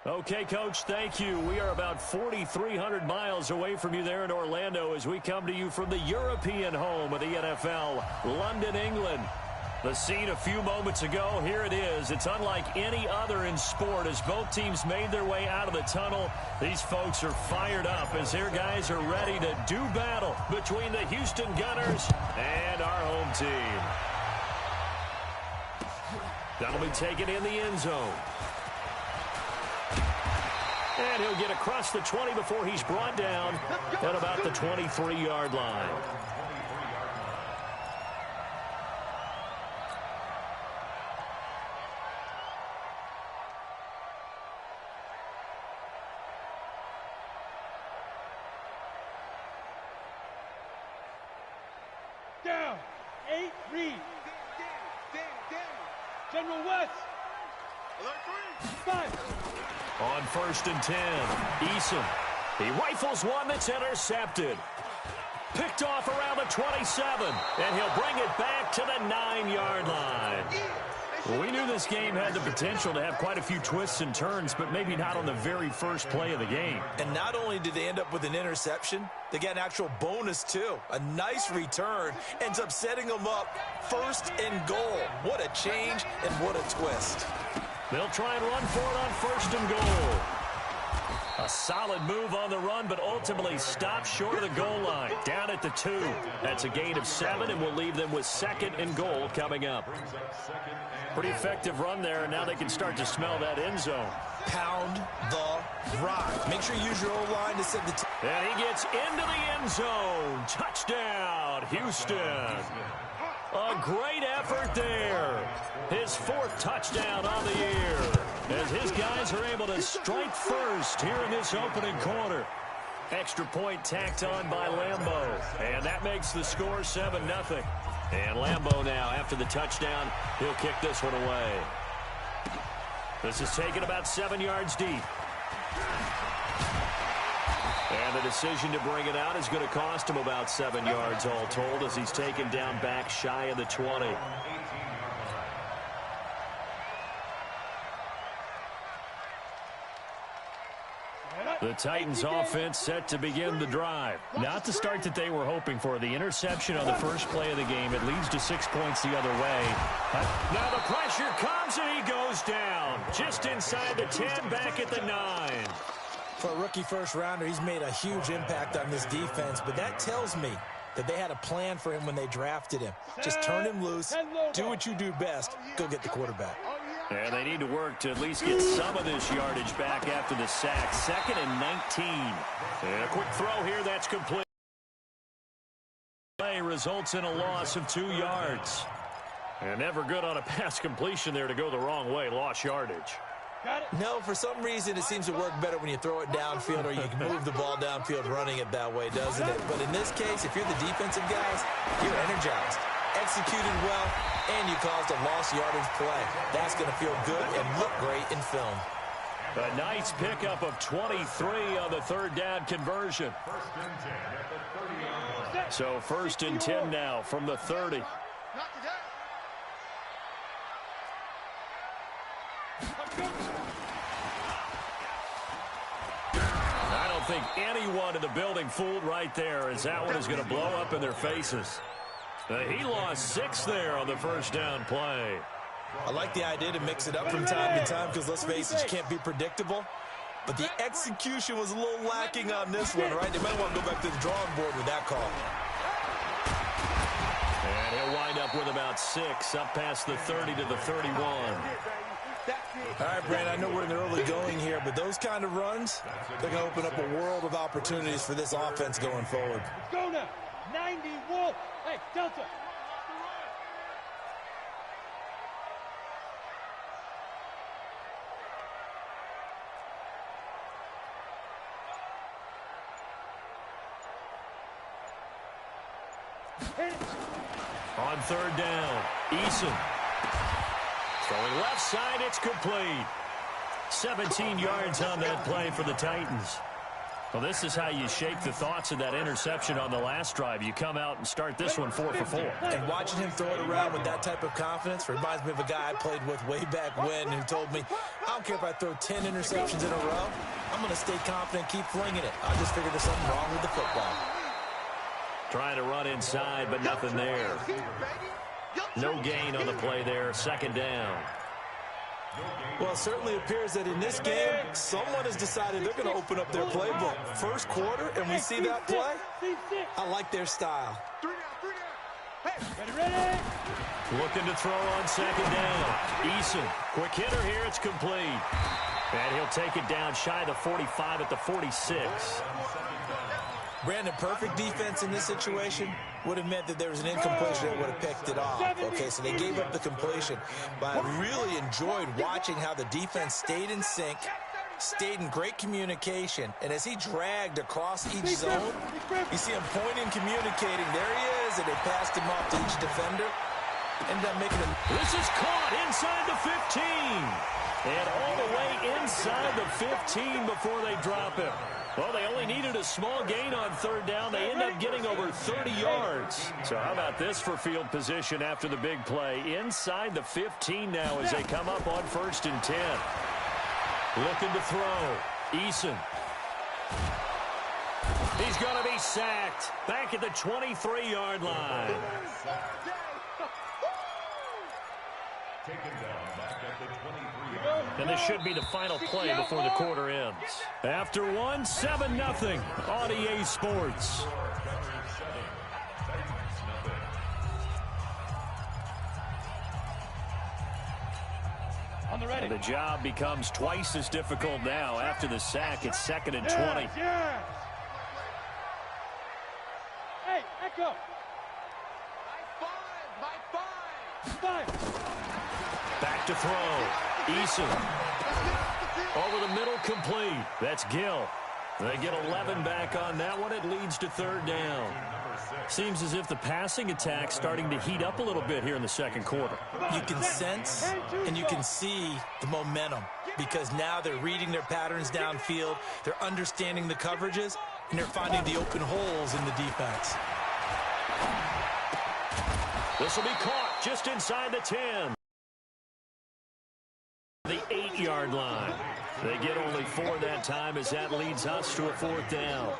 Okay, Coach, thank you. We are about 4,300 miles away from you there in Orlando as we come to you from the European home of the NFL, London, England. The scene a few moments ago, here it is. It's unlike any other in sport as both teams made their way out of the tunnel. These folks are fired up as their guys are ready to do battle between the Houston Gunners and our home team. That'll be taken in the end zone. And he'll get across the 20 before he's brought down at about the 23-yard line. Down. 8, read. General West. Alert 3. 5. On 1st and 10, Eason. He rifles one that's intercepted. Picked off around the 27, and he'll bring it back to the 9-yard line. Well, we knew this game had the potential to have quite a few twists and turns, but maybe not on the very first play of the game. And not only did they end up with an interception, they got an actual bonus, too. A nice return ends up setting them up 1st and goal. What a change and what a twist. They'll try and run for it on 1st and goal. A solid move on the run, but ultimately stopped short of the goal line. Down at the 2. That's a gain of 7, and we'll leave them with 2nd and goal coming up. Pretty effective run there, and now they can start to smell that end zone. Pound the rock. Make sure you use your O-line to set the... And he gets into the end zone. Touchdown, Houston. A great effort there. His 4th touchdown on the year as his guys are able to strike first here in this opening quarter. Extra point tacked on by Lambeau, and that makes the score 7-0. And Lambeau now, after the touchdown, he'll kick this one away. This is taken about 7 yards deep. And the decision to bring it out is going to cost him about 7 yards all told as he's taken down back shy of the 20. The Titans offense set to begin the drive. Not the start that they were hoping for. The interception on the first play of the game. It leads to 6 points the other way. Now the pressure comes and he goes down. Just inside the 10, back at the 9. For a rookie first-rounder, he's made a huge impact on this defense, but that tells me that they had a plan for him when they drafted him. Just turn him loose, do what you do best, go get the quarterback. And they need to work to at least get some of this yardage back after the sack. 2nd and 19. And a quick throw here, that's complete. Play results in a loss of 2 yards. And never good on a pass completion there to go the wrong way. Lost yardage. No, for some reason it seems to work better when you throw it downfield or you can move the ball downfield running it that way, doesn't it? But in this case, if you're the defensive guys, you're energized, executed well, and you caused a lost yardage play. That's going to feel good and look great in film. A nice pickup of 23 on the 3rd down conversion. So 1st and 10 now from the 30. I don't think anyone in the building fooled right there as that one is going to blow up in their faces. He lost 6 there on the 1st down play. I like the idea to mix it up from time to time because, let's face it, you can't be predictable. But the execution was a little lacking on this one, right? They might want to go back to the drawing board with that call. And he'll wind up with about 6 up past the 30 to the 31. All right, Brandon, I know we're in the early going here, but those kind of runs, they're going to open up a world of opportunities for this offense going forward. Let's go now. 90 Wolf. Hey, Delta. On 3rd down, Eason. Throwing left side, it's complete. 17 yards on that play for the Titans. Well, this is how you shape the thoughts of that interception on the last drive. You come out and start this one 4 for 4. And watching him throw it around with that type of confidence reminds me of a guy I played with way back when who told me, I don't care if I throw 10 interceptions in a row. I'm going to stay confident and keep flinging it. I just figured there's something wrong with the football. Trying to run inside, but nothing there. No gain on the play there. Second down. Well, it certainly appears that in this game, someone has decided they're going to open up their playbook. First quarter, and we see that play. I like their style. Ready? Looking to throw on second down. Eason, quick hitter here. It's complete. And he'll take it down shy of the 45 at the 46. Brandon, perfect defense in this situation would have meant that there was an incompletion that would have picked it off. Okay, so they gave up the completion. But I really enjoyed watching how the defense stayed in sync, stayed in great communication, and as he dragged across each zone, you see him pointing, communicating. There he is, and they passed him off to each defender. Ended up making him. This is caught inside the 15. And all the way inside the 15 before they drop him. Well, they only needed a small gain on third down. They end up getting over 30 yards. So how about this for field position after the big play? Inside the 15 now as they come up on 1st and 10. Looking to throw. Eason. He's going to be sacked. Back at the 23-yard line. And this should be the final play before the quarter ends. After one, 7-0 on EA Sports. And the job becomes twice as difficult now. After the sack, it's 2nd and 20. Hey, Echo. Five. Back to throw. Eason. Over the middle, complete. That's Gill. They get 11 back on that one. It leads to 3rd down. Seems as if the passing attack's starting to heat up a little bit here in the second quarter. You can sense and you can see the momentum because now they're reading their patterns downfield, they're understanding the coverages, and they're finding the open holes in the defense. This will be caught just inside the 10. The 8-yard line. They get only 4 that time as that leads us to a 4th down.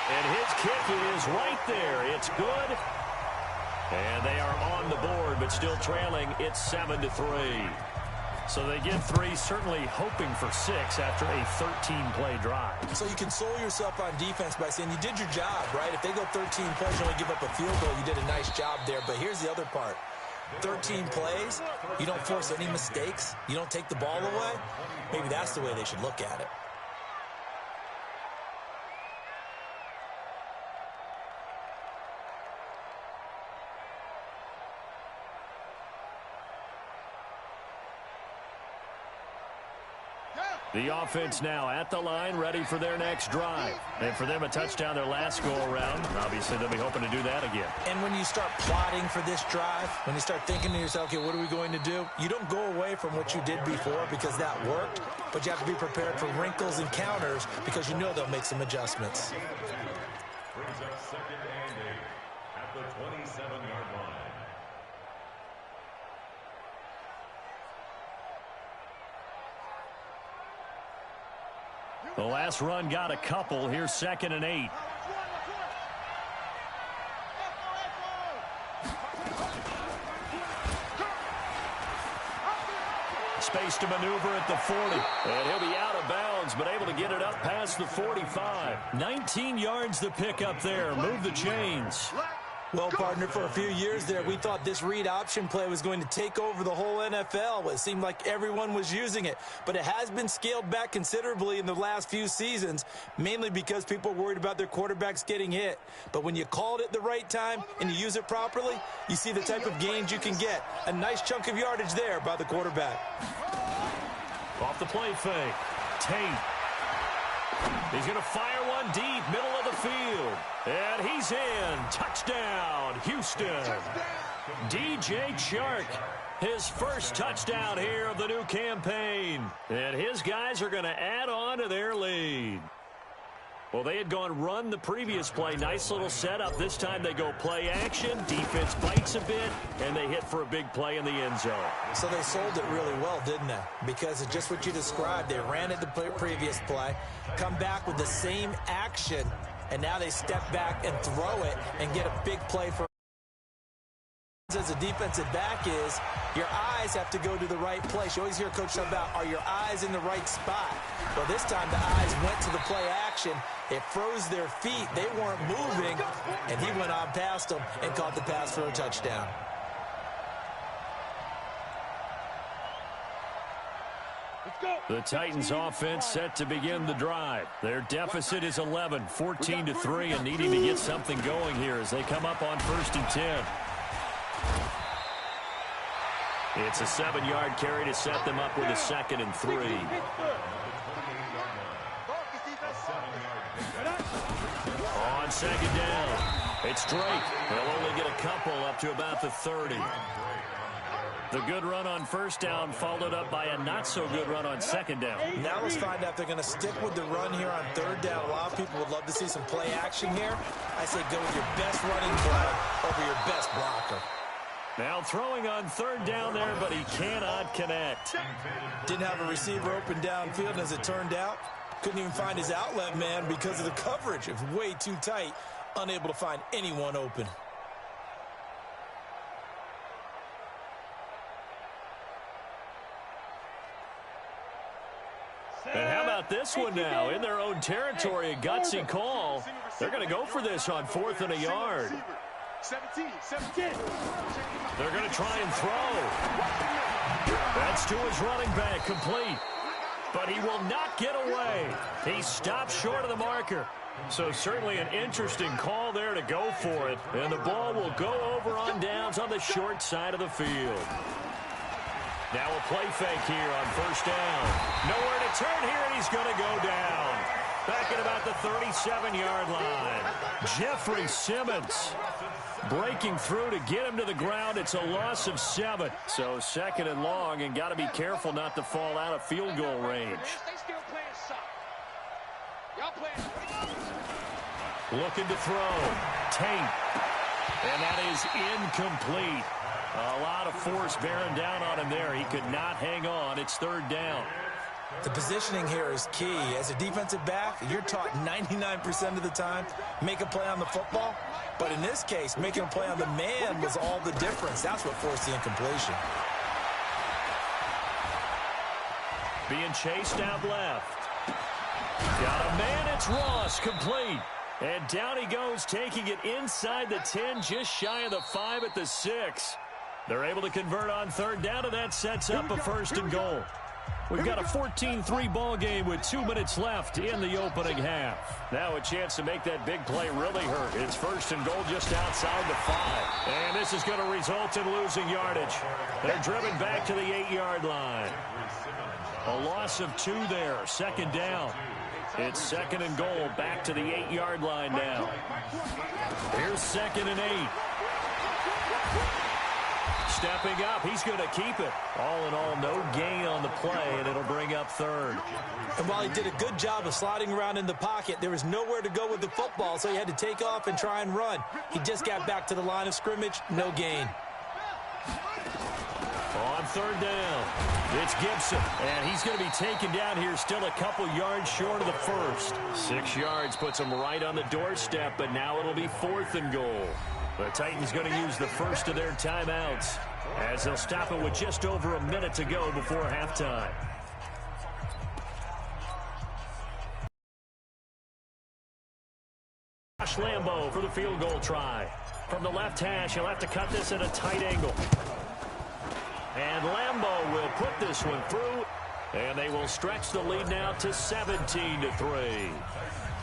And his kick is right there. It's good. And they are on the board, but still trailing. It's 7-3. So they get 3, certainly hoping for 6 after a 13-play drive. So you console yourself on defense by saying you did your job, right? If they go 13 plays, you only give up a field goal, you did a nice job there. But here's the other part. 13 plays, you don't force any mistakes, you don't take the ball away. Maybe that's the way they should look at it. The offense now at the line, ready for their next drive. And for them, a touchdown their last go-around. Obviously, they'll be hoping to do that again. And when you start plotting for this drive, when you start thinking to yourself, okay, what are we going to do? You don't go away from what you did before because that worked, but you have to be prepared for wrinkles and counters because you know they'll make some adjustments. Brings up 2nd and 8 at the 27-yard line. The last run got a couple. Here's 2nd and 8. Space to maneuver at the 40. And he'll be out of bounds, but able to get it up past the 45. 19 yards to pick up there. Move the chains. Well, partner, for a few years there, we thought this read option play was going to take over the whole NFL. It seemed like everyone was using it, but it has been scaled back considerably in the last few seasons, mainly because people are worried about their quarterbacks getting hit. But when you call it at the right time and you use it properly, you see the type of gains you can get. A nice chunk of yardage there by the quarterback. Off the play fake. Tate. He's going to fire one deep, middle of the field. And he's in. Touchdown, Houston. DJ Chark, his first touchdown here of the new campaign. And his guys are going to add on to their lead. Well, they had gone run the previous play. Nice little setup. This time they go play action. Defense bites a bit, and they hit for a big play in the end zone. So they sold it really well, didn't they? Because it's just what you described. They ran it the previous play, come back with the same action, and now they step back and throw it and get a big play for. As a defensive back is, your eyes have to go to the right place. You always hear Coach talk about, are your eyes in the right spot? Well, this time the eyes went to the play action. It froze their feet. They weren't moving, and he went on past them and caught the pass for a touchdown. The Titans offense set to begin the drive. Their deficit is 11, 14-3, and needing to get something going here as they come up on 1st and 10. It's a 7-yard carry to set them up with a 2nd and 3. On 2nd down, it's Drake. They'll only get a couple up to about the 30. The good run on 1st down followed up by a not-so-good run on 2nd down. Now let's find out if they're going to stick with the run here on 3rd down. A lot of people would love to see some play action here. I say go with your best running play over your best blocker. Now throwing on 3rd down there, but he cannot connect. Didn't have a receiver open downfield, and as it turned out, couldn't even find his outlet man because of the coverage. It was way too tight, unable to find anyone open. And how about this one now? In their own territory, a gutsy call. They're going to go for this on 4th and a yard. 17. They're going to try and throw. That's to his running back, complete. But he will not get away. He stopped short of the marker. So certainly an interesting call there to go for it. And the ball will go over on downs on the short side of the field. Now a play fake here on 1st down. Nowhere to turn here, and he's going to go down. Back at about the 37-yard line. Jeffrey Simmons breaking through to get him to the ground. It's a loss of 7. So 2nd and long, and got to be careful not to fall out of field goal range. Looking to throw. Tate. And that is incomplete. A lot of force bearing down on him there. He could not hang on. It's 3rd down. The positioning here is key. As a defensive back, you're taught 99% of the time, make a play on the football. But in this case, making a play on the man was all the difference. That's what forced the incompletion. Being chased out left. Got a man, it's Ross, complete. And down he goes, taking it inside the 10, just shy of the 5 at the 6. They're able to convert on 3rd down, and that sets up a 1st and goal. We've got a 14-3 ball game with 2 minutes left in the opening half. Now a chance to make that big play really hurt. It's 1st and goal just outside the 5. And this is going to result in losing yardage. They're driven back to the 8-yard line. A loss of 2 there, 2nd down. It's 2nd and goal, back to the 8-yard line now. Here's 2nd and 8. Stepping up, he's going to keep it. All in all, no gain on the play, and it'll bring up 3rd. And while he did a good job of sliding around in the pocket, there was nowhere to go with the football, so he had to take off and try and run. He just got back to the line of scrimmage, no gain. On 3rd down, it's Gibson, and he's going to be taken down here still a couple yards short of the 1st. 6 yards puts him right on the doorstep, but now it'll be 4th and goal. The Titans going to use the first of their timeouts as they'll stop it with just over a minute to go before halftime. Josh Lambo for the field goal try. From the left hash, he'll have to cut this at a tight angle. And Lambo will put this one through, and they will stretch the lead now to 17-3.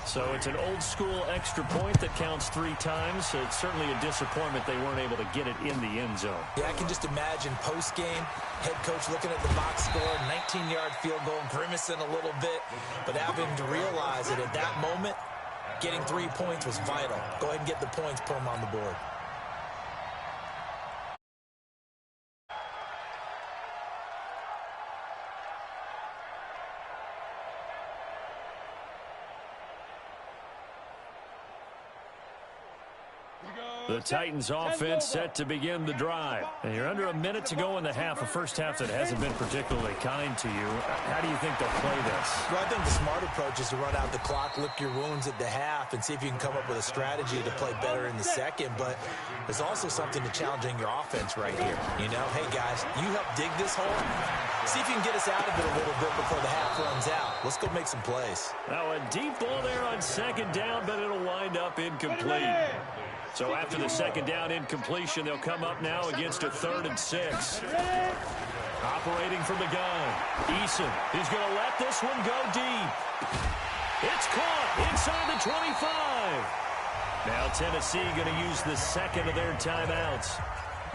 So it's an old-school extra point that counts 3 times. So it's certainly a disappointment they weren't able to get it in the end zone. Yeah, I can just imagine post-game, head coach looking at the box score, 19-yard field goal, grimacing a little bit, but having to realize that at that moment, getting 3 points was vital. Go ahead and get the points, put them on the board. The Titans offense set to begin the drive. And you're under a minute to go in the half, a first half that hasn't been particularly kind to you. How do you think they'll play this? Well, I think the smart approach is to run out the clock, lick your wounds at the half, and see if you can come up with a strategy to play better in the second. But there's also something to challenging your offense right here. You know, hey, guys, you help dig this hole. See if you can get us out of it a little bit before the half runs out. Let's go make some plays. Now a deep ball there on second down, but it'll wind up incomplete. So after the second down incompletion, they'll come up now against a 3rd and 6. Operating from the gun. Eason, he's going to let this one go deep. It's caught inside the 25. Now Tennessee going to use the second of their timeouts,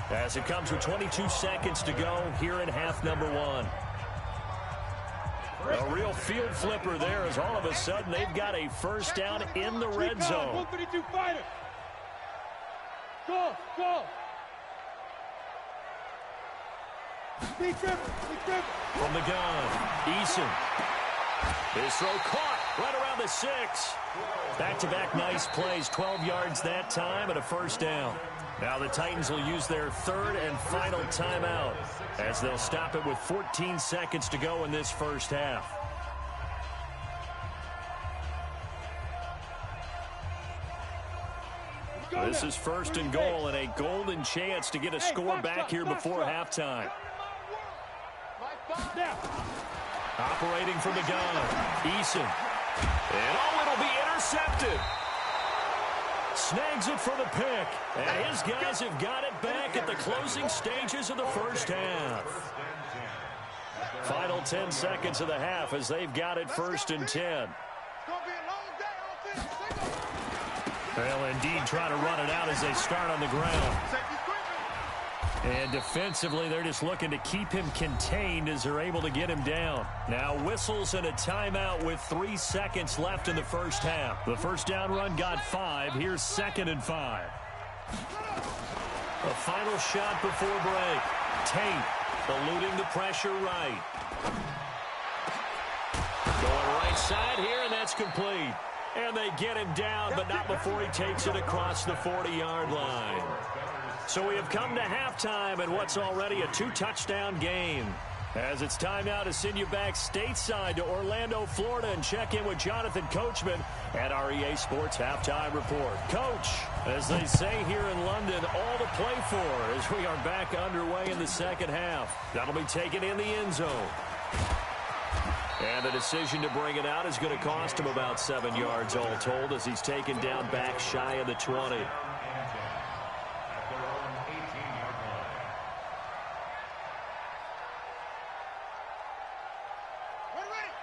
as it comes with 22 seconds to go here in half number 1. A real field flipper there, as all of a sudden they've got a first down in the red zone. 132 fighter. Go, go. Speed dribble. From the gun, Eason. His throw caught right around the 6. Back-to-back nice plays, 12 yards that time and a first down. Now the Titans will use their 3rd and final timeout, as they'll stop it with 14 seconds to go in this first half. This is 1st and goal and a golden chance to get a score back here before halftime. Operating from the gun, Eason. And it'll be intercepted. Snags it for the pick. And his guys have got it back at the closing stages of the first half. Final 10 seconds of the half as they've got it 1st and 10. They'll indeed try to run it out as they start on the ground. And defensively, they're just looking to keep him contained as they're able to get him down. Now whistles and a timeout with 3 seconds left in the first half. The first down run got 5. Here's 2nd and 5. A final shot before break. Tate eluding the pressure right. Going right side here, and that's complete. And they get him down, but not before he takes it across the 40-yard line. So we have come to halftime in what's already a 2-touchdown game. As it's time now to send you back stateside to Orlando, Florida, and check in with Jonathan Coachman at our EA Sports Halftime Report. Coach, as they say here in London, all to play for as we are back underway in the second half. That'll be taken in the end zone. And the decision to bring it out is going to cost him about 7 yards all told, as he's taken down back shy of the 20.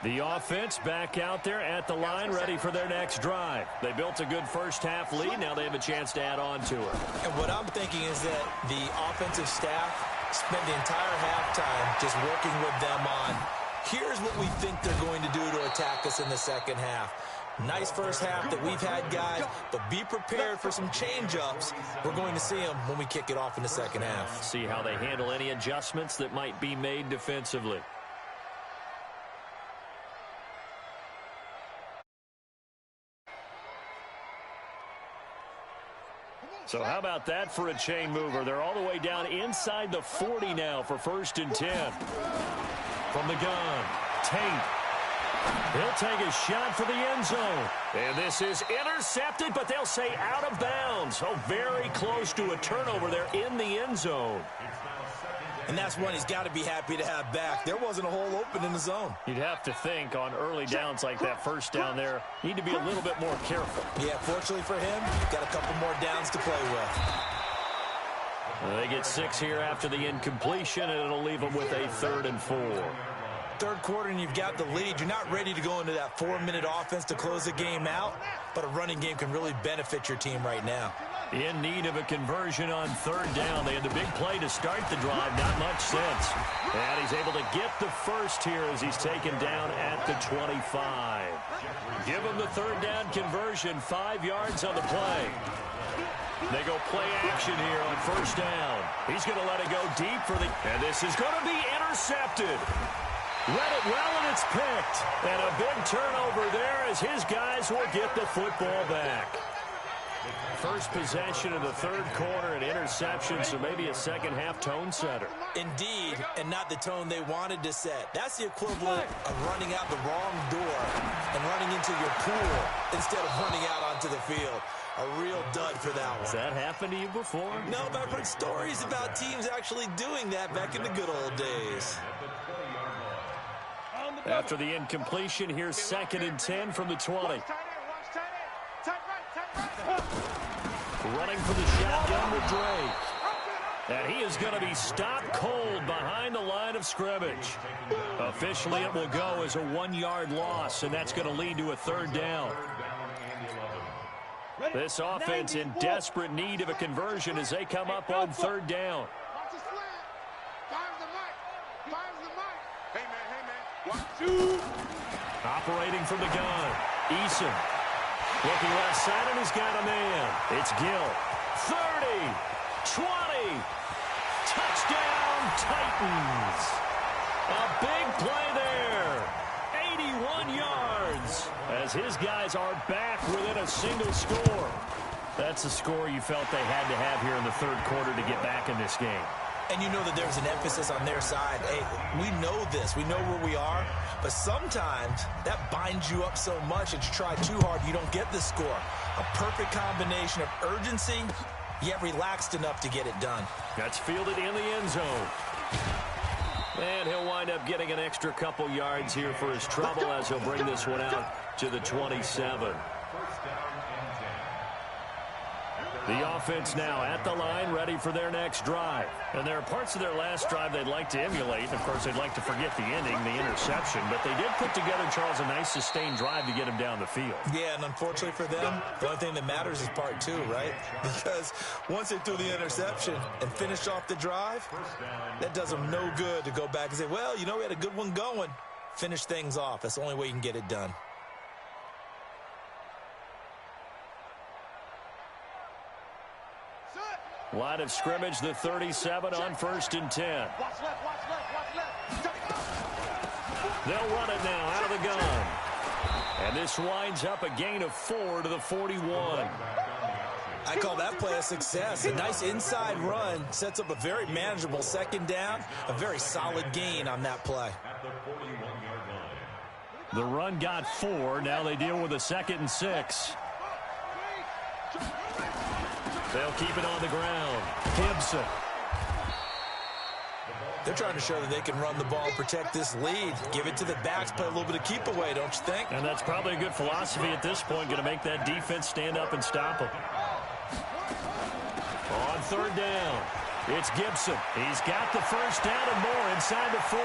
The offense back out there at the line, ready for their next drive. They built a good first half lead. Now they have a chance to add on to it. And what I'm thinking is that the offensive staff spent the entire halftime just working with them on, here's what we think they're going to do to attack us in the second half. Nice first half that we've had, guys, but be prepared for some change-ups. We're going to see them when we kick it off in the second half. See how they handle any adjustments that might be made defensively. So how about that for a chain mover? They're all the way down inside the 40 now for 1st and 10. From the gun, Tate. He'll take a shot for the end zone. And this is intercepted, but they'll say out of bounds. Oh, very close to a turnover there in the end zone. And that's one he's got to be happy to have back. There wasn't a hole open in the zone. You'd have to think on early downs like that first down there, need to be a little bit more careful. Yeah, fortunately for him, got a couple more downs to play with. They get 6 here after the incompletion, and it'll leave them with a 3rd and 4. Third quarter and you've got the lead. You're not ready to go into that 4-minute offense to close the game out, but a running game can really benefit your team right now. In need of a conversion on 3rd down. They had the big play to start the drive, not much sense. And he's able to get the first here as he's taken down at the 25. Give him the 3rd down conversion, 5 yards on the play. They go play action here on 1st down. He's going to let it go deep for the... And this is going to be intercepted. Read it well, and it's picked. And a big turnover there as his guys will get the football back. First possession of the third quarter, an interception, so maybe a second-half tone setter. Indeed, and not the tone they wanted to set. That's the equivalent of running out the wrong door and running into your pool instead of running out onto the field. A real dud for that one. Has that happened to you before? No, but I've heard stories about teams actually doing that back in the good old days. After the incompletion, here's 2nd and 10 from the 20. Running for the shotgun with Drake. And he is going to be stopped cold behind the line of scrimmage. Officially, it will go as a 1-yard loss, and that's going to lead to a 3rd down. This offense in desperate need of a conversion as they come up on 3rd down. Operating from the gun, Eason. Looking left side, and he's got a man. It's Gill. 30, 20, touchdown Titans. A big play there. 81 yards as his guys are back within a single score. That's a score you felt they had to have here in the third quarter to get back in this game. And you know that there's an emphasis on their side. Hey, we know this. We know where we are. But sometimes that binds you up so much that you try too hard, you don't get the score. A perfect combination of urgency, yet relaxed enough to get it done. That's fielded in the end zone. And he'll wind up getting an extra couple yards here for his trouble as he'll bring this one out to the 27. The offense now at the line, ready for their next drive. And there are parts of their last drive they'd like to emulate. Of course, they'd like to forget the ending, the interception. But they did put together, Charles, a nice sustained drive to get him down the field. Yeah, and unfortunately for them, the only thing that matters is part 2, right? Because once they threw the interception and finished off the drive, that does them no good to go back and say, well, you know, we had a good one going. Finish things off. That's the only way you can get it done. Line of scrimmage, the 37 on 1st and 10. They'll run it now out of the gun. And this winds up a gain of 4 to the 41. I call that play a success. A nice inside run sets up a very manageable 2nd down. A very solid gain on that play. The run got 4. Now they deal with a 2nd and 6. They'll keep it on the ground. Gibson. They're trying to show that they can run the ball, protect this lead. Give it to the backs, play a little bit of keep away, don't you think? And that's probably a good philosophy at this point, going to make that defense stand up and stop them. On 3rd down, it's Gibson. He's got the 1st down and more inside the 40.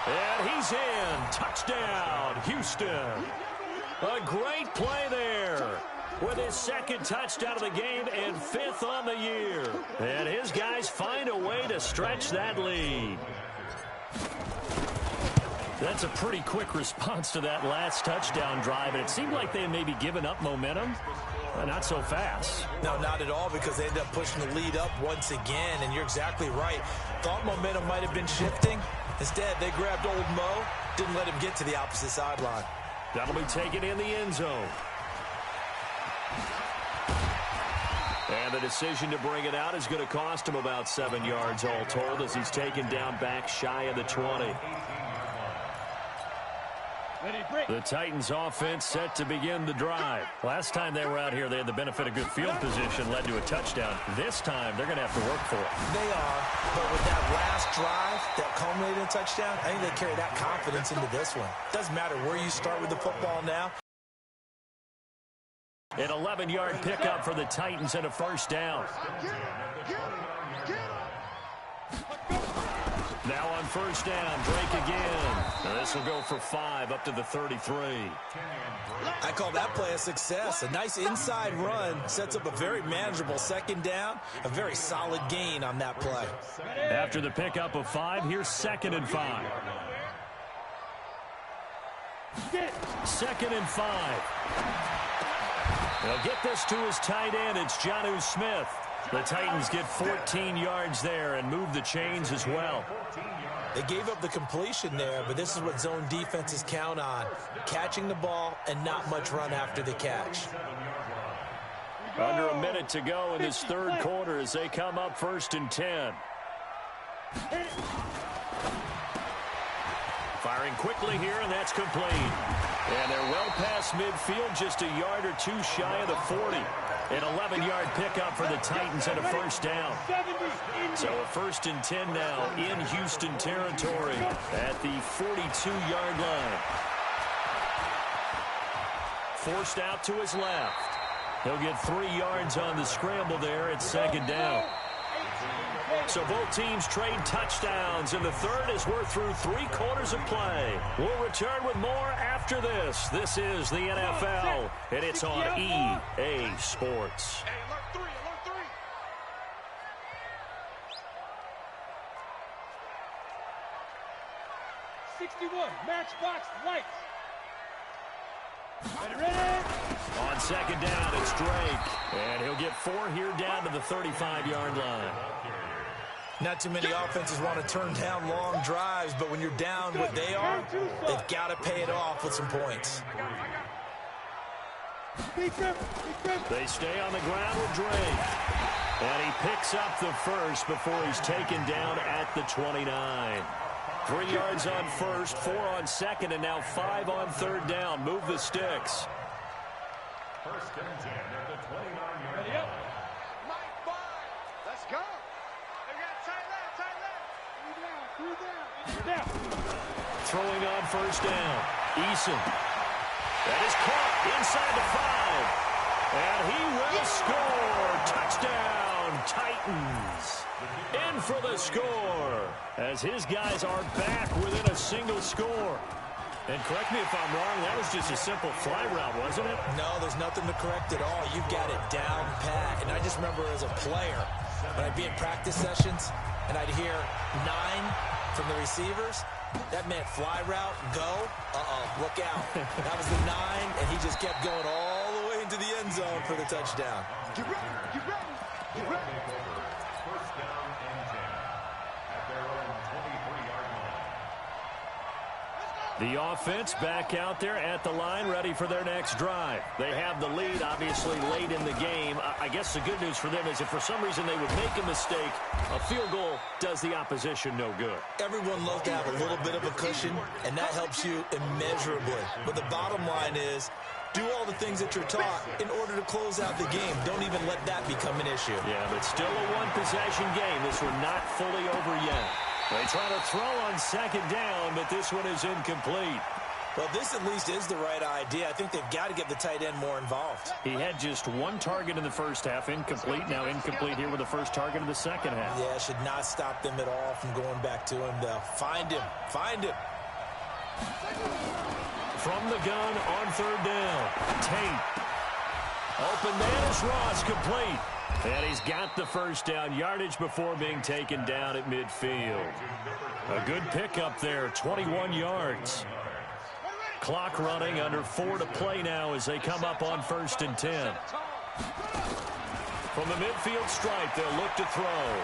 And he's in. Touchdown, Houston. A great play there. With his 2nd touchdown of the game and 5th on the year. And his guys find a way to stretch that lead. That's a pretty quick response to that last touchdown drive. And it seemed like they had maybe given up momentum. Not so fast. No, not at all, because they ended up pushing the lead up once again. And you're exactly right. Thought momentum might have been shifting. Instead, they grabbed old Mo. Didn't let him get to the opposite sideline. That'll be taken in the end zone. And the decision to bring it out is going to cost him about 7 yards all told as he's taken down back shy of the 20. The Titans offense set to begin the drive. Last time they were out here, they had the benefit of good field position, led to a touchdown. This time, they're going to have to work for it. They are, but with that last drive that culminated in a touchdown, I think they carry that confidence into this one. Doesn't matter where you start with the football now. An 11-yard pickup for the Titans and a 1st down. Now on 1st down, Drake again. Now this will go for 5 up to the 33. I call that play a success. A nice inside run sets up a very manageable 2nd down. A very solid gain on that play. After the pickup of 5, here's 2nd and 5. 2nd and 5. They'll get this to his tight end. It's Jonnu Smith. The Titans get 14 yards there and move the chains as well. They gave up the completion there, but this is what zone defenses count on. Catching the ball and not much run after the catch. Under a minute to go in this third quarter as they come up 1st and 10. Firing quickly here, and that's complete. And they're well past midfield, just a yard or two shy of the 40. An 11-yard pickup for the Titans and a first down. So a 1st and 10 now in Houston territory at the 42-yard line. Forced out to his left. He'll get 3 yards on the scramble there at 2nd down. So both teams trade touchdowns, and the third as we're through 3 quarters of play. We'll return with more after this. This is the NFL, and it's on EA Sports. Hey, alert 3, alert 3. 61, matchbox lights. Ready? On 2nd down, it's Drake, and he'll get 4 here down to the 35-yard line. Not too many offenses want to turn down long drives, but when you're down what they are, they've got to pay it off with some points. They stay on the ground with Drake. And he picks up the first before he's taken down at the 29. 3 yards on first, 4 on 2nd, and now 5 on 3rd down. Move the sticks. 1st and 10 at the 29-yard line. Mike 5. Let's go. They got tight left. 3 down. Throwing on 1st down. Eason. That is caught inside the 5. And he will score. Touchdown, Titans. In for the score as his guys are back within a single score. And correct me if I'm wrong, that was just a simple fly route, wasn't it? No, there's nothing to correct at all. You've got it down pat. And I just remember as a player, when I'd be in practice sessions and I'd hear 9 from the receivers, that meant fly route, go, look out. That was the 9, and he just kept going all the way into the end zone for the touchdown. Get ready. Get ready. Get ready. 1st down and 10 at their own 23-yard line. The offense back out there at the line, ready for their next drive. They have the lead, obviously, late in the game. I guess the good news for them is if for some reason they would make a mistake, a field goal does the opposition no good. Everyone loves to have a little bit of a cushion, and that helps you immeasurably. But the bottom line is, do all the things that you're taught in order to close out the game. Don't even let that become an issue. Yeah, but still a one-possession game. This one not fully over yet. They try to throw on 2nd down, but this one is incomplete. Well, this at least is the right idea. I think they've got to get the tight end more involved. He had just 1 target in the first half, incomplete. Now incomplete here with the first target in the second half. Yeah, should not stop them at all from going back to him. Find him. Find him. From the gun on 3rd down. Tate. Open man is Ross, complete. And he's got the first down, yardage before being taken down at midfield. A good pickup there, 21 yards. Clock running, under 4 to play now as they come up on 1st and 10. From the midfield stripe, they'll look to throw.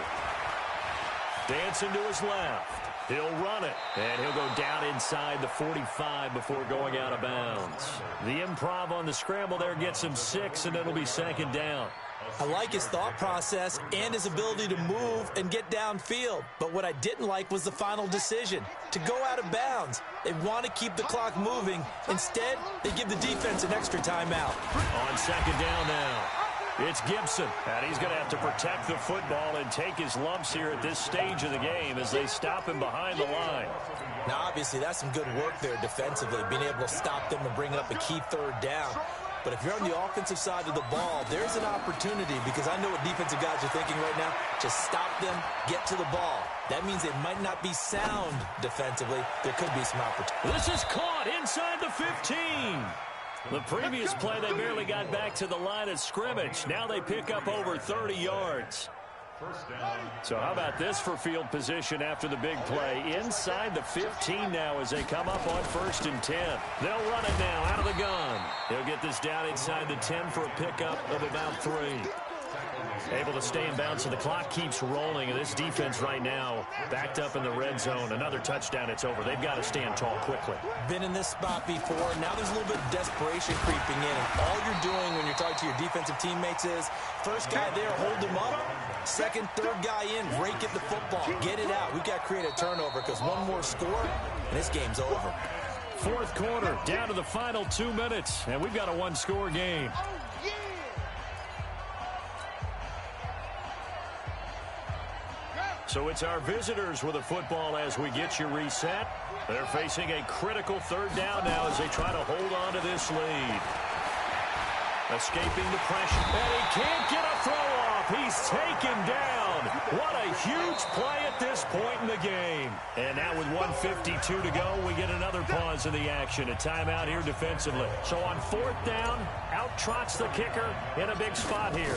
Dancing to his left. He'll run it, and he'll go down inside the 45 before going out of bounds. The improv on the scramble there gets him 6, and it'll be 2nd down. I like his thought process and his ability to move and get downfield. But what I didn't like was the final decision, to go out of bounds. They want to keep the clock moving. Instead, they give the defense an extra timeout. On 2nd down now, it's Gibson. And he's going to have to protect the football and take his lumps here at this stage of the game as they stop him behind the line. Now, obviously, that's some good work there defensively, being able to stop them and bring up a key 3rd down. But if you're on the offensive side of the ball, there's an opportunity, because I know what defensive guys are thinking right now. Just stop them, get to the ball. That means they might not be sound defensively. There could be some opportunity. This is caught inside the 15. The previous play, they barely got back to the line of scrimmage. Now they pick up over 30 yards. So how about this for field position after the big play? Inside the 15 now as they come up on 1st and 10. They'll run it now out of the gun. He'll get this down inside the 10 for a pickup of about 3. Able to stay in bounds, so the clock keeps rolling, and this defense right now backed up in the red zone. Another touchdown, it's over. They've got to stand tall quickly. Been in this spot before. Now there's a little bit of desperation creeping in, and all you're doing when you're talking to your defensive teammates is, first guy there, hold him up. Second, third guy in, rake at the football. Get it out. We've got to create a turnover because one more score, and this game's over. Fourth quarter, down to the final 2 minutes, and we've got a one-score game. So it's our visitors with the football as we get you reset. They're facing a critical third down now as they try to hold on to this lead. Escaping the pressure, and he can't get a throw off. He's taken down. What a huge play at this point in the game. And now with 1:52 to go, we get another pause in the action. A timeout here defensively. So on fourth down, out trots the kicker in a big spot here.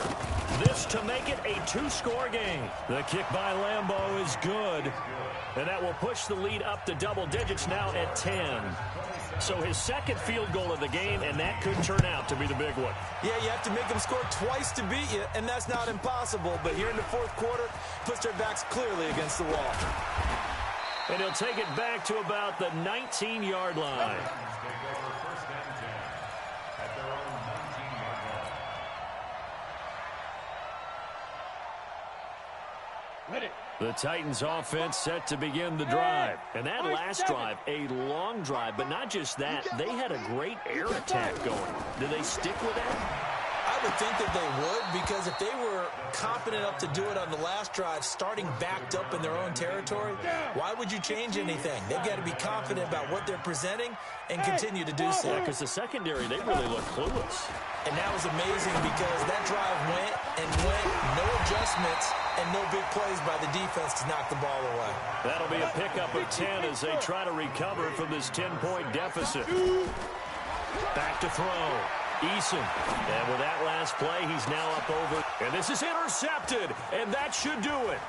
This to make it a two-score game. The kick by Lambeau is good. And that will push the lead up to double digits now at 10. So his second field goal of the game, and that could turn out to be the big one. Yeah, you have to make them score twice to beat you, and that's not impossible. But here in the fourth quarter, puts their backs clearly against the wall. And he'll take it back to about the 19-yard line. The Titans offense set to begin the drive. And that last drive, a long drive, but not just that, they had a great air attack going. Do they stick with that? I would think that they would, because if they were confident enough to do it on the last drive, starting backed up in their own territory, why would you change anything? They've got to be confident about what they're presenting and continue to do so. Yeah, because the secondary, they really look clueless. And that was amazing because that drive went and went, no adjustments, and no big plays by the defense to knock the ball away. That'll be a pickup of 10 as they try to recover from this 10-point deficit. Back to throw. Eason. And with that last play, he's now up over. And this is intercepted. And that should do it.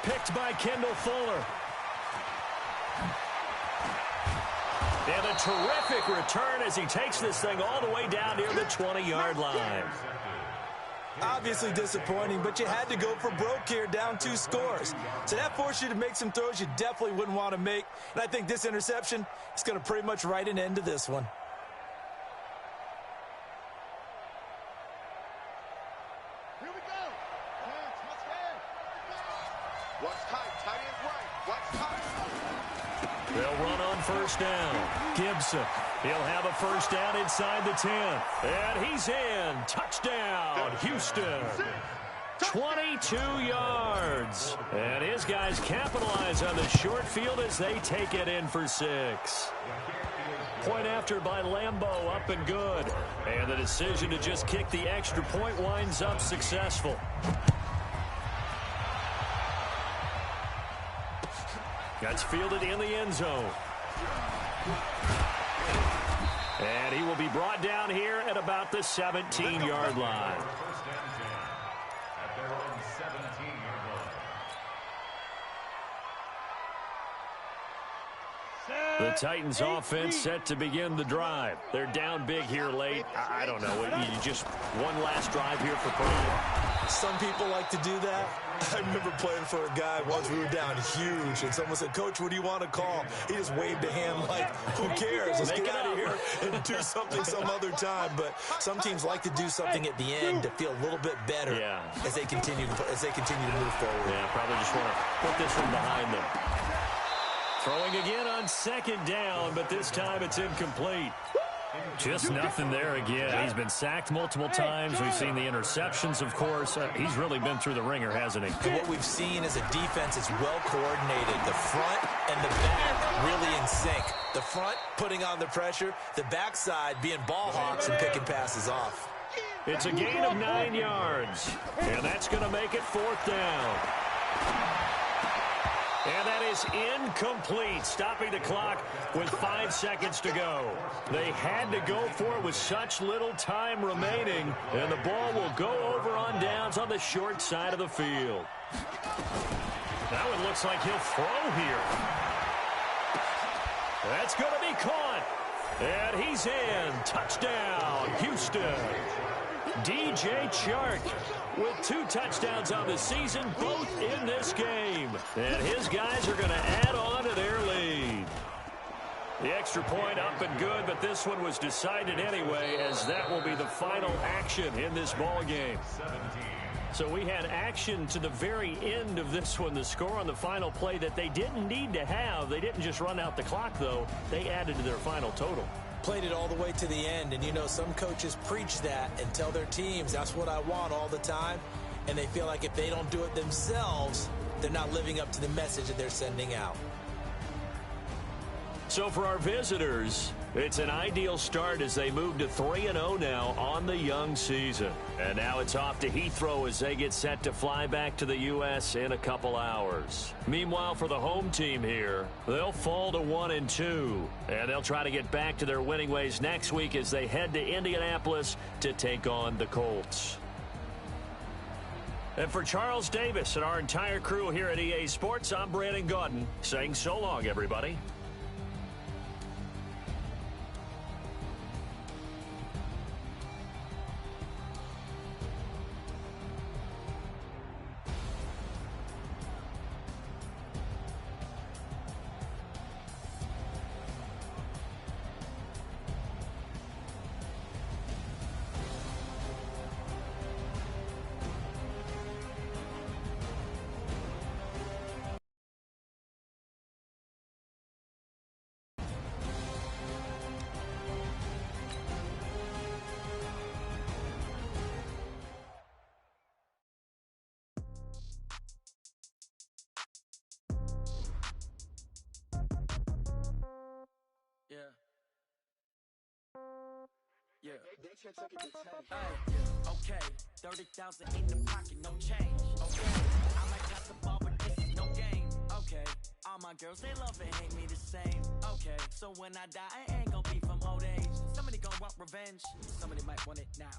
Picked by Kendall Fuller. And a terrific return as he takes this thing all the way down near the 20-yard line. Obviously disappointing, but you had to go for broke here, down 2 scores. So that forced you to make some throws you definitely wouldn't want to make. And I think this interception is going to pretty much write an end to this one. Here we go. What's tight? Tight ends right. What's tight? They'll run on first down. Gibson. He'll have a first down inside the 10. And he's in. Touchdown, Houston. 22 yards. And his guys capitalize on the short field as they take it in for 6. Point after by Lambeau, up and good. And the decision to just kick the extra point winds up successful. That's fielded in the end zone. And he will be brought down here at about the 17-yard line. The Titans offense set to begin the drive. They're down big here late. I don't know. You just one last drive here for Purdue. Some people like to do that. I remember playing for a guy once. We were down huge, and someone said, "Coach, what do you want to call?" He just waved a hand like, "Who cares? Let's get out of here and do something some other time." But some teams like to do something at the end to feel a little bit better as they continue to move forward. Yeah, probably just want to put this one behind them. Throwing again on second down, but this time it's incomplete. Just nothing there again. He's been sacked multiple times. We've seen the interceptions, of course. He's really been through the ringer, hasn't he? And what we've seen is a defense that's well coordinated. The front and the back really in sync. The front putting on the pressure. The backside being ball hawks and picking passes off. It's a gain of 9 yards. And that's going to make it fourth down. And that is incomplete, stopping the clock with 5 seconds to go. They had to go for it with such little time remaining, and the ball will go over on downs on the short side of the field. Now it looks like he'll throw here. That's going to be caught. And he's in. Touchdown, Houston. DJ Chark with 2 touchdowns on the season, both in this game. And his guys are going to add on to their lead. The extra point up and good, but this one was decided anyway, as that will be the final action in this ball game. So we had action to the very end of this one. The score on the final play that they didn't need to have. They didn't just run out the clock, though. They added to their final total. Played it all the way to the end, and you know some coaches preach that and tell their teams that's what I want all the time, and they feel like if they don't do it themselves, they're not living up to the message that they're sending out. So for our visitors, it's an ideal start as they move to 3-0 now on the young season. And now it's off to Heathrow as they get set to fly back to the U.S. in a couple hours. Meanwhile, for the home team here, they'll fall to 1-2. And they'll try to get back to their winning ways next week as they head to Indianapolis to take on the Colts. And for Charles Davis and our entire crew here at EA Sports, I'm Brandon Gaudin saying so long, everybody. Okay, 30,000 in the pocket, no change. Okay, I might pass the ball, but this is no game. Okay, all my girls, they love and hate me the same. Okay, so when I die, I ain't gonna be from old age. Somebody gonna want revenge, somebody might want it now.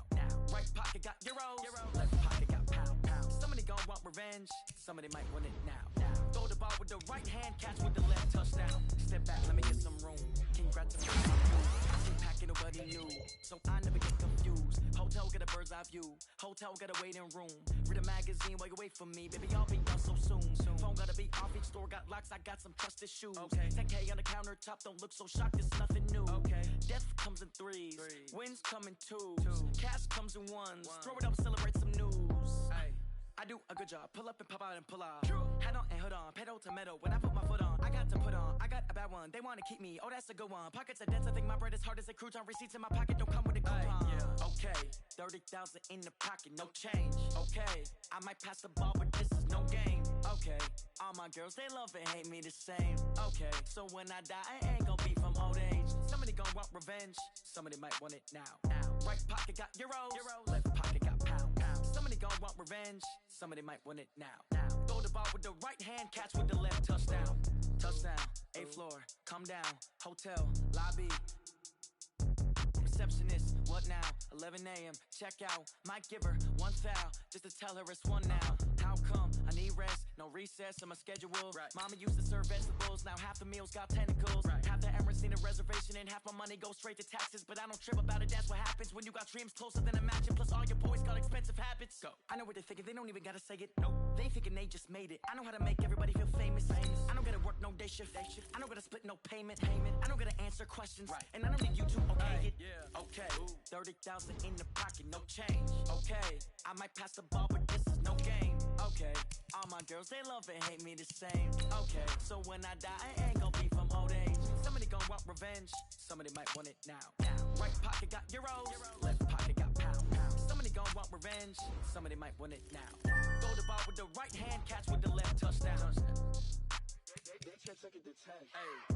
Right pocket got euros, left pocket got pound. Somebody gonna want revenge, somebody might want it now. Throw the ball with the right hand, catch with the left, touchdown. Step back, let me get some room. Congratulations, packing nobody knew, so I never get confused. Hotel got a bird's eye view, hotel got a waiting room. Read a magazine while you wait for me, baby, I'll be done so soon. Phone gotta be off, each store got locks, I got some trusted shoes. Okay, 10K on the countertop, don't look so shocked, it's nothing new. Okay, death comes in threes, wins come in twos, cash comes in ones. Throw it up, celebrate some news. I do a good job, pull up and pop out and pull out. Head on and hood on, pedal to metal. When I put my foot on, I got to put on. I got a bad one, they wanna keep me. Oh, that's a good one. Pockets are dense, I think my bread is hard as a crouton. Receipts in my pocket don't come with a coupon. Okay, 30,000 in the pocket, no change. Okay, I might pass the ball, but this is no game. Okay, all my girls, they love and hate me the same. Okay, so when I die, I ain't gonna be from old age. Somebody gonna want revenge, somebody might want it now. Right pocket got euros, left pocket got pound. Somebody gonna want revenge, somebody might want it now. Throw the ball with the right hand, catch with the left, touchdown. Touchdown, 8th floor, come down, hotel, lobby. Receptionist, what now? 11 a.m., check out. Might give her one foul, just to tell her it's one now. How come? I need rest, no recess in my schedule. Mama used to serve vegetables, now half the meals got tentacles. Half the Emirates need a reservation and half my money goes straight to taxes. But I don't trip about it, that's what happens when you got dreams closer than a mansion. Plus all your boys got expensive habits. Go. I know what they're thinking, they don't even gotta say it. Nope. They ain't thinking they just made it. I know how to make everybody feel famous. I don't gotta work no day shift. I don't gotta split no payment. I don't gotta answer questions. And I don't need you to okay it. Okay, 30,000 in the pocket, no change. Okay, I might pass the ball, but this is no game. Okay, all my girls, they love and hate me the same. Okay, so when I die, I ain't gonna be from old age. Somebody gonna want revenge, somebody might want it now. Right pocket got euros, left pocket got pound. Somebody gonna want revenge, somebody might want it now. Throw the ball with the right hand, catch with the left, touchdown. They can't take it to 10. Hey.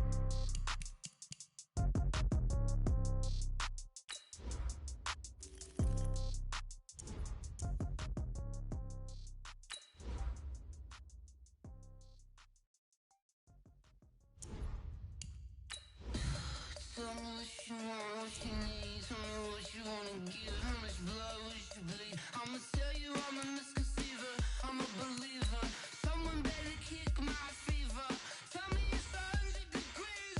Tell me what you want, what you need. Tell me what you wanna give. How much blood would you bleed? I'ma tell you I'm a misconceiver. I'm a believer. Someone better kick my fever. Tell me it's 100 degrees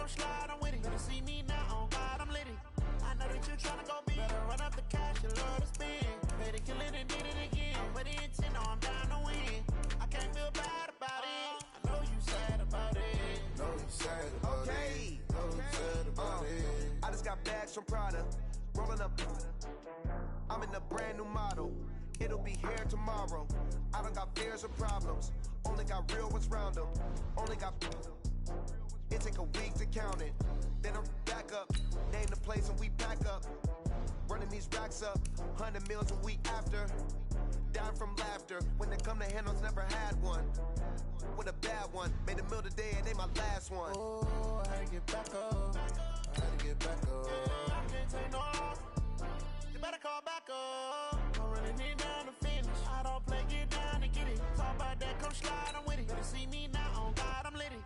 come slide, I'm with it. Better see me now, on God, I'm litty. I know that you tryna go big. Better run up the cash, you love to spend. Better kill it and did it again. With the intent, no, I'm down to win. I can't feel bad about it. I know you sad about it. Know you sad about it. Know you sad about it. I just got bags from Prada. Rolling up. I'm in a brand new model. It'll be here tomorrow. I don't got fears or problems. Only got real ones round them. Only got. It take a week to count it. Then I'm back up. Name the place and we pack up. Running these racks up. 100 meals a week after. Down from laughter. When they come to handles, never had one. With a bad one. Made a meal today and they my last one. Oh, I had to get back up. I had to get back up. I can't take no off. You better call back up. I'm running it down to finish. I don't play, get down to get it. Talk about that, come slide, I'm with it. Better see me now, on God, I'm litty.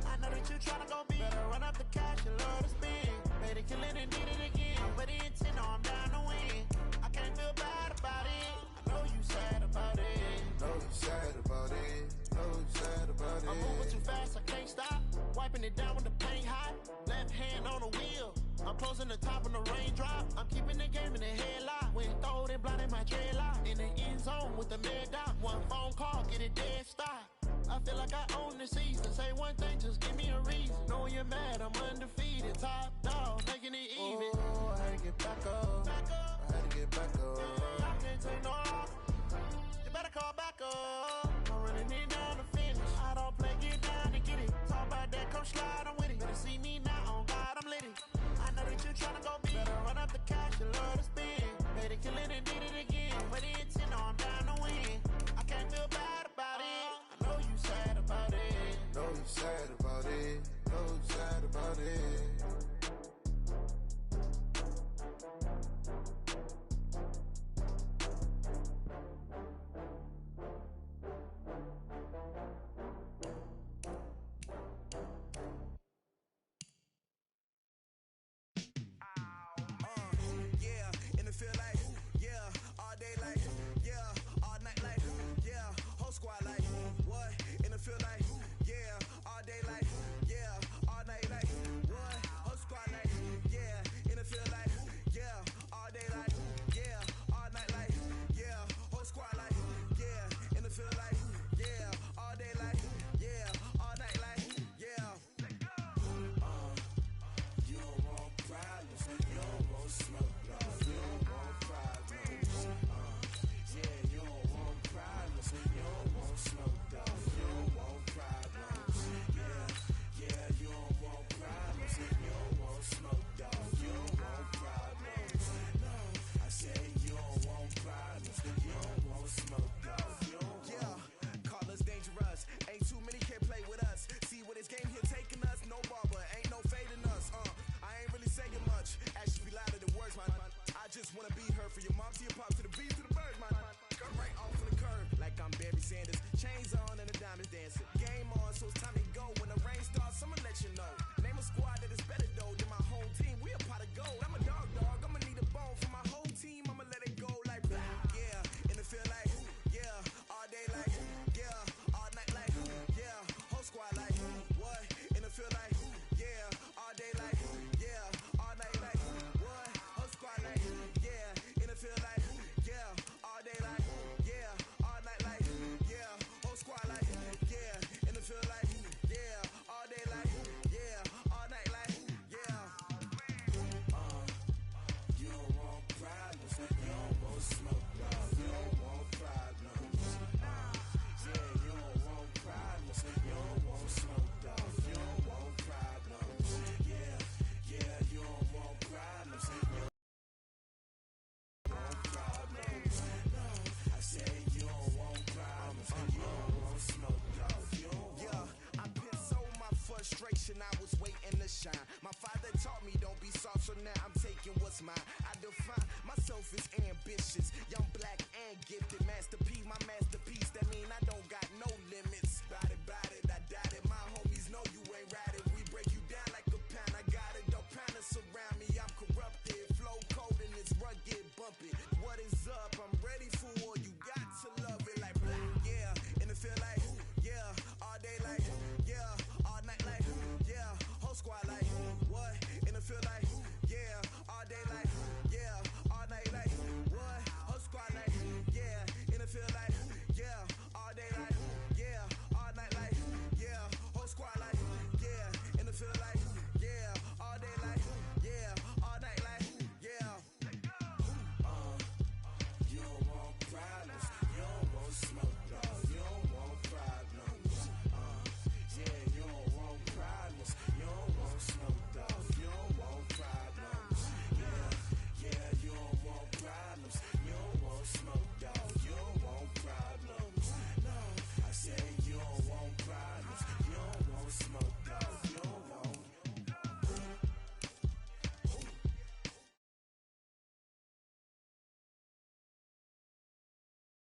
I know that you tryna go big. Better run up the cash, you love to spend. Better kill it and did it again. But the intent, no, I'm down to win. I can't feel bad about it. I know you sad about it. Know you sad about it. Know you sad about it. I'm moving too fast, I can't stop. Wiping it down with the paint hot. Left hand on the wheel. I'm closing the top of the raindrop. I'm keeping the game in the headlock. When throwed and blinded my dreadlock. In the end zone with the mad dot. One phone call, get it dead stop. I feel like I own the season. Say one thing, just give me a reason. Knowing you're mad, I'm undefeated. Top dog, making it even. Oh, I had to get back up. I had to get back up. I can't take no off. You better call